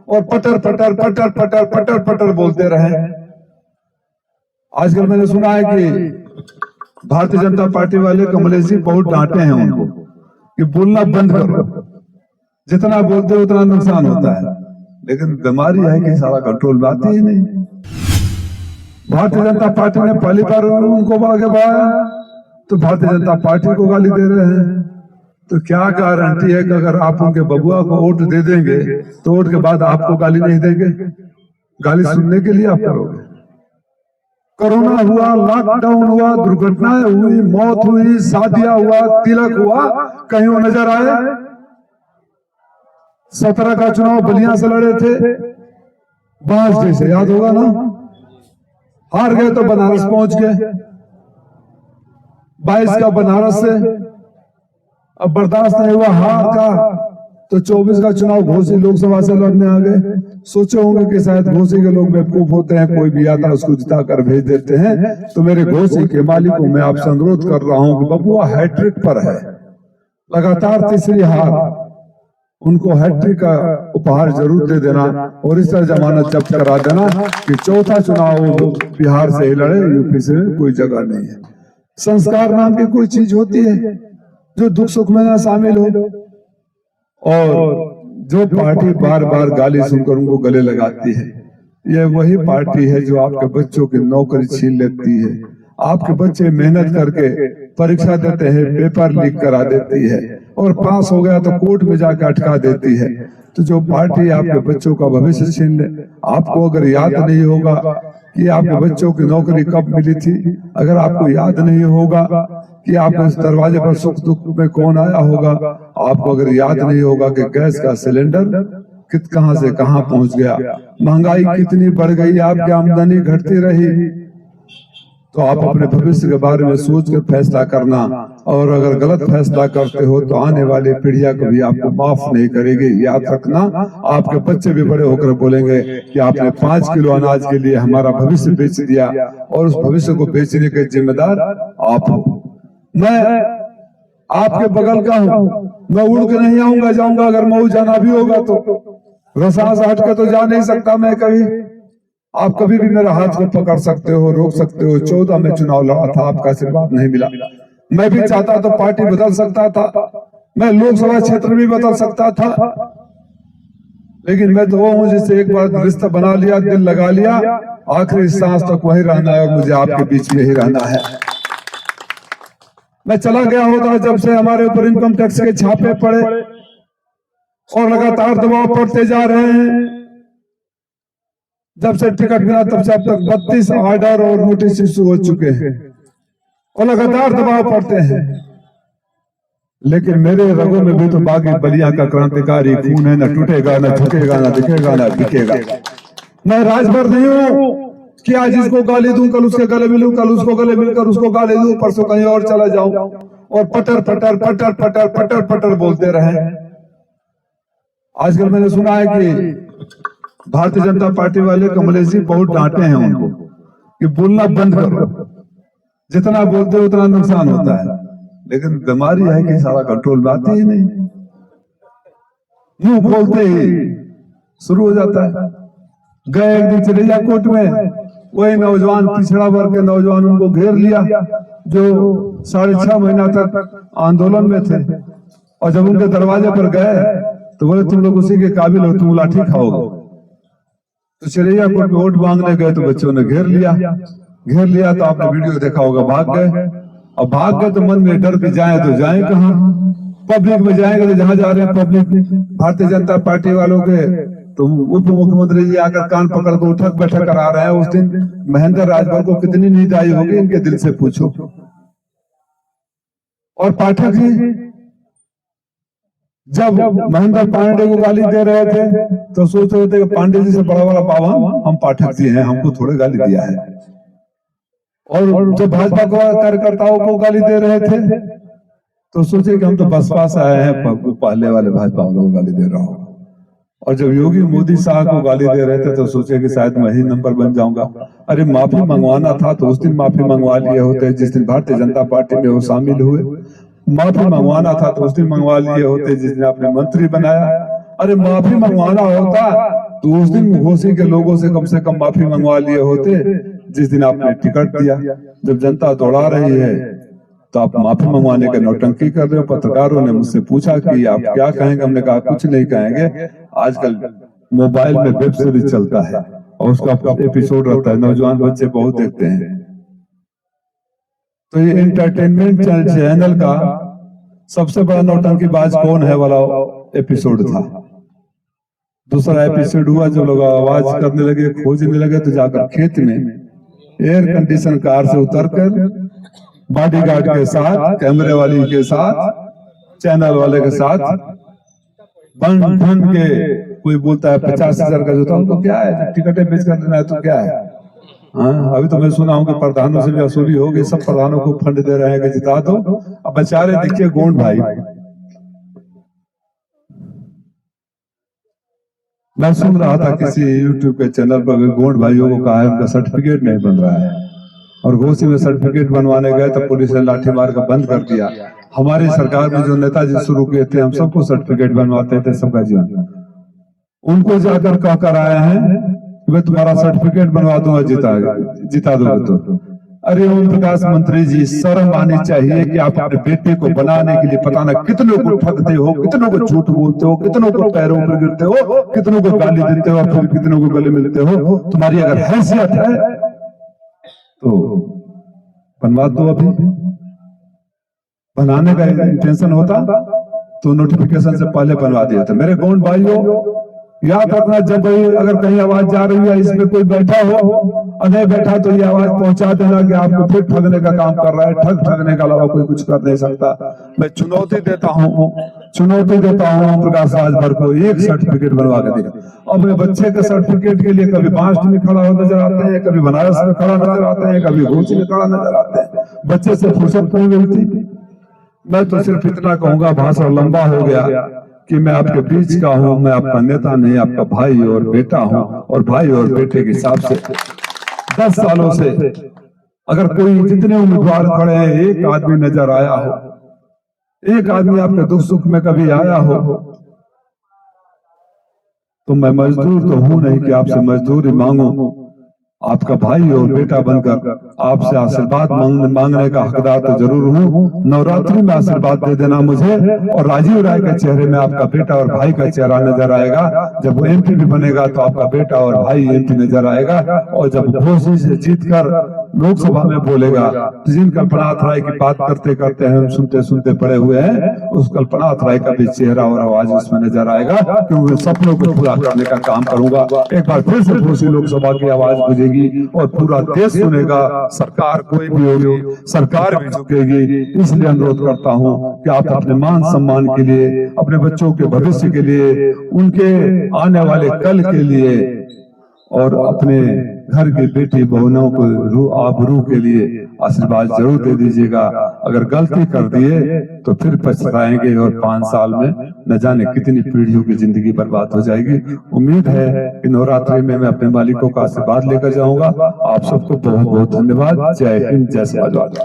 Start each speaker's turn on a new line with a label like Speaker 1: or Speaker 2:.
Speaker 1: और पटर पटर पटर पटर पटर पटर बोलते रहे। आजकल मैंने सुना है कि भारतीय जनता पार्टी वाले कमलेश जी बहुत डांटे हैं उनको कि बोलना बंद करो, जितना बोलते हो उतना नुकसान होता है। लेकिन बीमारी है कि सारा कंट्रोल में आती ही नहीं। भारतीय जनता पार्टी ने पहली बार उनको आगे बढ़ाया तो भारतीय जनता पार्टी को गाली दे रहे हैं। तो क्या गारंटी है कि अगर आप उनके बबुआ को वोट दे देंगे तो वोट के बाद आपको गाली नहीं देंगे? गाली सुनने के लिए आप करोगे। कोरोना हुआ, लॉकडाउन हुआ, दुर्घटनाएं हुई, मौत हुई, शादियां हुआ, तिलक हुआ, कहीं वो नजर आए? 17 का चुनाव बलिया से लड़े थे, बांसडीह से, याद होगा ना? हार गए तो बनारस पहुंच गए। 22 का बनारस से अब बर्दाश्त नहीं हुआ हार का तो 24 का चुनाव घोसी लोकसभा से लड़ने आ गए। सोचे होंगे कि शायद घोसी के लोग बेवकूफ होते हैं, कोई भी आता उसको जिता कर भेज देते हैं। तो मेरे घोसी के मालिक को मैं आपसे अनुरोध कर रहा हूं कि बबुआ हैट्रिक पर है, लगातार तीसरी हार, उनको हैट्रिक का उपहार जरूर दे देना और इस तरह जमानत जब्त करा देना कि चौथा चुनाव बिहार से ही लड़े, यूपी से कोई जगह नहीं है। संस्कार नाम की कोई चीज होती है जो दुख सुख में ना शामिल हो। और जो पार्टी बार बार गाली सुनकर उनको गले लगाती है, यह वही पार्टी है जो आपके बच्चों की नौकरी छीन लेती है। आपके बच्चे मेहनत करके परीक्षा देते हैं, पेपर लीक करा देती है और पास हो गया तो कोर्ट में जाकर अटका देती है। तो जो पार्टी आपके बच्चों का भविष्य छीन ले, आपको अगर याद नहीं होगा कि आपके बच्चों की नौकरी कब मिली थी, अगर आपको याद नहीं होगा कि आपके इस दरवाजे पर सुख दुख में कौन आया होगा, आपको अगर याद नहीं होगा कि गैस का सिलेंडर कहां से कहां पहुंच गया, महंगाई कितनी बढ़ गई, आपकी आमदनी घटती रही, तो आप अपने भविष्य के बारे में सोचकर फैसला करना। और अगर गलत फैसला करते हो तो आने वाली पीढ़ियां कभी आपको माफ नहीं करेगी। याद रखना, आपके बच्चे भी बड़े होकर बोलेंगे कि आपने 5 किलो अनाज के लिए हमारा भविष्य बेच दिया और उस भविष्य को बेचने के जिम्मेदार आप हो। मैं आपके बगल का हूं, मैं उड़ के नहीं आऊंगा, जाऊंगा, अगर मऊ जाना भी होगा तो रसा से हट के तो जा नहीं सकता मैं कभी। आप कभी भी मेरा हाथ को पकड़ सकते हो, रोक सकते हो। 14 में चुनाव लड़ा था, आपका आशीर्वाद नहीं मिला। मैं भी चाहता तो पार्टी बदल सकता था, मैं लोकसभा क्षेत्र भी बदल सकता था, लेकिन मैं तो वो हूं जिससे एक बार रिश्ता बना लिया, दिल लगा लिया, आखिरी सांस तक वही रहना है और मुझे आपके बीच में ही रहना है। मैं चला गया होता जब से हमारे ऊपर इनकम टैक्स के छापे पड़े और लगातार दबाव पड़ते जा रहे हैं। जब से टिकट मिला तब से अब तक 32 ऑर्डर और नोटिस इशू हो चुके हैं और लगातार दबाव पड़ते हैं। लेकिन मेरे रगों में भी तो बागी बलिया का क्रांतिकारी खून है, न टूटेगा, न झुकेगा, न दिखेगा, न बिकेगा। मैं राजभर नहीं हूं कि आज इसको गाली दूं, कल उसके गले मिलूं, कल उसको गले मिलकर उसको गाली दूं, परसों कहीं और चला जाऊं और पटर पटर पटर पटर पटर पटर बोलते रहे। आजकल मैंने सुना है कि भारतीय जनता पार्टी वाले कमलेश जी बहुत डांटे हैं उनको कि बोलना बंद करो, जितना बोलते हो उतना नुकसान होता है। लेकिन बीमारी है कि सारा कंट्रोल में आती ही नहीं। मुंह खोलते ही शुरू हो जाता है। गए एक दिन चिरैया कोर्ट में, वही नौजवान, पिछड़ा वर्ग के नौजवान उनको घेर लिया जो 6.5 महीना तक आंदोलन में थे। और जब उनके दरवाजे पर गए तो बोले तुम लोग उसी के काबिल हो, तुम लाठी खाओगे। तो चिरैया कोर्ट में वोट मांगने गए तो बच्चों ने घेर लिया तो आपने वीडियो देखा होगा, भाग गए। और भाग गए तो मन में डर कि जाए तो जाए कहां, पब्लिक में जाएंगे तो जहां जा रहे हैं पब्लिक भारतीय जनता पार्टी वालों के, तो उप मुख्यमंत्री जी आकर कान पकड़ कर उठक बैठक करा रहे हैं। उस दिन महेंद्र राजभर को कितनी नींद आई होगी, इनके दिल से पूछो। और पाठक जी जब महेंद्र पांडे को गाली दे रहे थे तो सोच रहे थे कि पांडे जी से बड़ा बड़ा पावन हम पाठक जी हैं, हमको थोड़े गाली दिया है। और जब भाजपा कार्यकर्ताओं को गाली दे रहे थे तो सोचे कि हम तो बसपा से आए हैं, पहले वाले भाजपा वालों को गाली दे रहा हूं। और जब योगी मोदी साहब को गाली दे रहे थे तो सोचे कि शायद मैं ही नंबर बन जाऊंगा। अरे माफी मंगवाना था तो उस दिन माफी मंगवा लिए होते जिस दिन भारतीय जनता पार्टी में वो शामिल हुए। माफी मंगवाना था तो उस दिन मंगवा लिए होते जिस दिन आपने मंत्री बनाया। अरे माफी मंगवाना होता तो उस दिन घोसी के लोगों से कम माफी मंगवा लिए होते जिस दिन आपने टिकट दिया। जब जनता दौड़ा रही है तो आप माफी मंगवाने के नौटंकी कर रहे हो। पत्रकारों ने मुझसे पूछा कि आप क्या कहेंगे, हमने कहा कुछ नहीं कहेंगे। आजकल मोबाइल में वेब सीरीज चलता है और उसका एपिसोड रहता है, नौजवान बच्चे बहुत देखते हैं। तो ये एंटरटेनमेंट चैनल का सबसे बड़ा नौटंकीबाज कौन है वाला एपिसोड था। दूसरा एपिसोड हुआ जब लोग आवाज करने लगे, खोजने लगे, तो जाकर खेत में एयर कंडीशन कार से उतरकर बॉडीगार्ड के साथ, कैमरे वाली के साथ, चैनल वाले के साथ बन ठन के कोई बोलता है 50,000 का जूता, उनको क्या है, टिकटें बेच कर देना है तो क्या है। हाँ, अभी तो मैं सुना हूं कि प्रधानों से भी वसूली होगी, सब प्रधानों को फंड दे रहे हैं कि जिता दो। अब बेचारे देखिए गोंड भाई, मैं सुन रहा था किसी यूट्यूब के चैनल पर गोंड भाइयों को कहा है उनका सर्टिफिकेट नहीं बन रहा है, और घोसी में सर्टिफिकेट बनवाने गए तो पुलिस ने लाठी मार कर बंद कर दिया। हमारी सरकार में जो नेताजी शुरू किए थे, हम सबको सर्टिफिकेट बनवाते थे सबका जीवन, उनको जाकर कह कर आए हैं मैं तुम्हारा सर्टिफिकेट बनवा दूंगा जिता दोगे तो। अरे ओम प्रकाश मंत्री जी, शर्म आनी चाहिए कि आप अपने बेटे को बनाने के लिए पता न कितनों को ठगते हो, कितनों को झूठ बोलते हो, कितनों को पैरों पर गिरते हो, कितनों को गाली देते हो, फिर कितनों को गले मिलते हो। तुम्हारी अगर हैसियत है तो बनवा दो। अभी बनाने का इंटेंशन होता तो नोटिफिकेशन से पहले बनवा दिया था। मेरे गोंड भाइयों, याद रखना, जब अगर कहीं आवाज जा रही है, इसमें कोई बैठा हो और नहीं बैठा तो ये आवाज पहुंचा देना कि आपको फिर ठगने का काम कर रहा है। ठगने के अलावा कोई कुछ कर नहीं सकता। मैं चुनौती देता हूं प्रकाश राजभर को, एक सर्टिफिकेट बनवा के दे। अपने बच्चे के सर्टिफिकेट के लिए कभी बांस में खड़ा हो नजर आते हैं, कभी बनारस में खड़ा नजर आते हैं, कभी घोसी में खड़ा नजर आते हैं। बच्चे से फुर्सत नहीं मिलती। मैं तो सिर्फ इतना कहूंगा, भाषण लंबा हो गया, कि मैं आपके बीच का हूं, मैं आपका नेता नहीं, आपका भाई और बेटा हूं। और भाई और बेटे के हिसाब से 10 सालों से अगर कोई जितने उम्मीदवार खड़े हैं, एक आदमी नजर आया हो, एक आदमी आपके दुख सुख में कभी आया हो, तो मैं मजदूर तो हूं नहीं कि आपसे मजदूरी मांगू। आपका भाई और बेटा बनकर आपसे आशीर्वाद मांगने का हकदार तो जरूर हूं। नवरात्रि में आशीर्वाद दे देना मुझे, और राजीव राय के चेहरे में आपका बेटा और भाई का चेहरा नजर आएगा। जब वो एमपी भी बनेगा तो आपका बेटा और भाई एमपी नजर आएगा। और जब घोसी से जीतकर लोकसभा में बोलेगा, जिन कल्पनाथ राय की बात करते करते हम सुनते सुनते पड़े हुए हैं, उस कल्पनाथ राय का भी चेहरा और आवाज उसमें नजर आएगा, क्योंकि सपनों को पूरा करने का काम करूंगा। एक बार फिर से घोसी लोकसभा की आवाज बुझेगी और पूरा देश सुनेगा। सरकार कोई भी होगी, सरकार भी झुकेगी। इसलिए अनुरोध करता हूं कि आप अपने मान सम्मान के लिए, अपने बच्चों के भविष्य के लिए, उनके आने वाले कल के लिए, और अपने घर की बेटी बहनों को आबरू के लिए आशीर्वाद जरूर दे दीजिएगा। अगर गलती कर दिए तो फिर पछताएंगे, और 5 साल में न जाने कितनी पीढ़ियों की जिंदगी बर्बाद हो जाएगी। उम्मीद है कि नवरात्रि में मैं अपने मालिकों का आशीर्वाद लेकर जाऊंगा। आप सबको बहुत बहुत धन्यवाद। जय हिंद, जय समाजवाद।